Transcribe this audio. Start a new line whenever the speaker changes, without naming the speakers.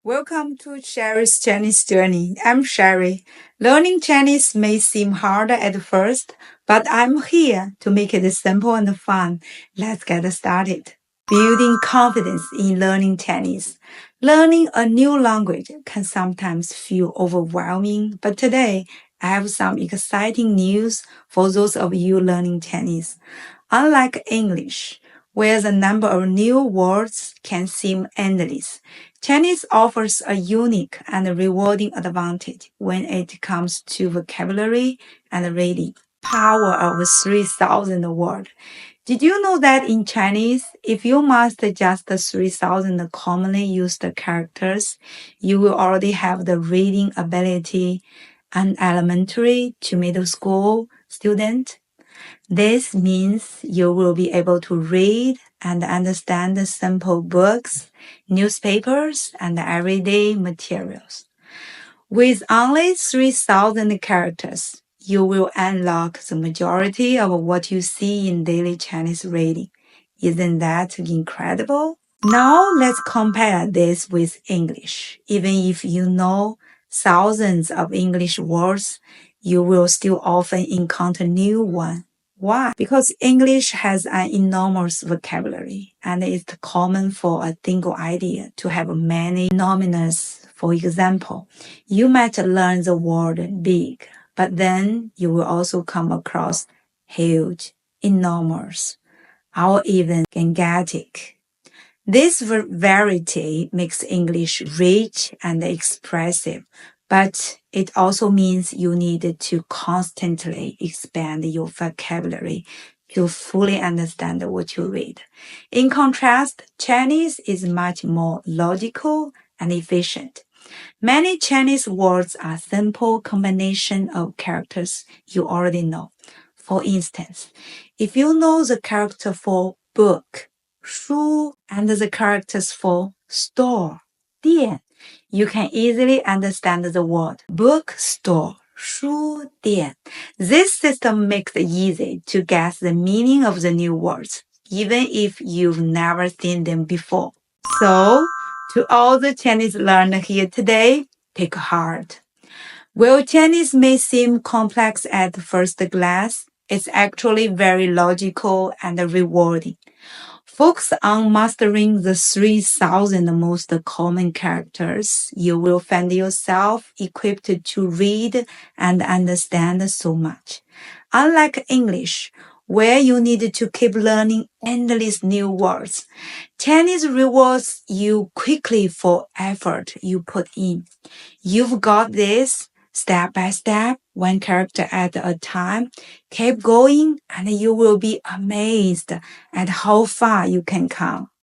Welcome to Sherry's Chinese Journey. I'm Sherry. Learning Chinese may seem harder at first, but I'm here to make it simple and fun. Let's get started. Building confidence in learning Chinese. Learning a new language can sometimes feel overwhelming, but today I have some exciting news for those of you learning Chinese. Unlike English, where the number of new words can seem endless, Chinese offers a unique and rewarding advantage when it comes to vocabulary and reading. Power of 3,000 words. Did you know that in Chinese, if you master just the 3,000 commonly used characters, you will already have the reading ability an elementary to middle school student? This means you will be able to read and understand the simple books, newspapers, and everyday materials. With only 3,000 characters, you will unlock the majority of what you see in daily Chinese reading. Isn't that incredible? Now let's compare this with English. Even if you know thousands of English words, you will still often encounter new ones. Why? Because English has an enormous vocabulary and it's common for a single idea to have many synonyms. For example, you might learn the word big, but then you will also come across huge, enormous, or even gigantic. This variety makes English rich and expressive, but it also means you need to constantly expand your vocabulary to fully understand what you read. In contrast, Chinese is much more logical and efficient. Many Chinese words are simple combination of characters you already know. For instance, if you know the character for book, 书, and the characters for store, 店, you can easily understand the word bookstore, 书店. This system makes it easy to guess the meaning of the new words, even if you've never seen them before. So, to all the Chinese learners here today, take heart. While Chinese may seem complex at first glance, it's actually very logical and rewarding. Focus on mastering the 3,000 most common characters. You will find yourself equipped to read and understand so much. Unlike English, where you need to keep learning endless new words, Chinese rewards you quickly for effort you put in. You've got this. Step by step, one character at a time. Keep going and you will be amazed at how far you can come.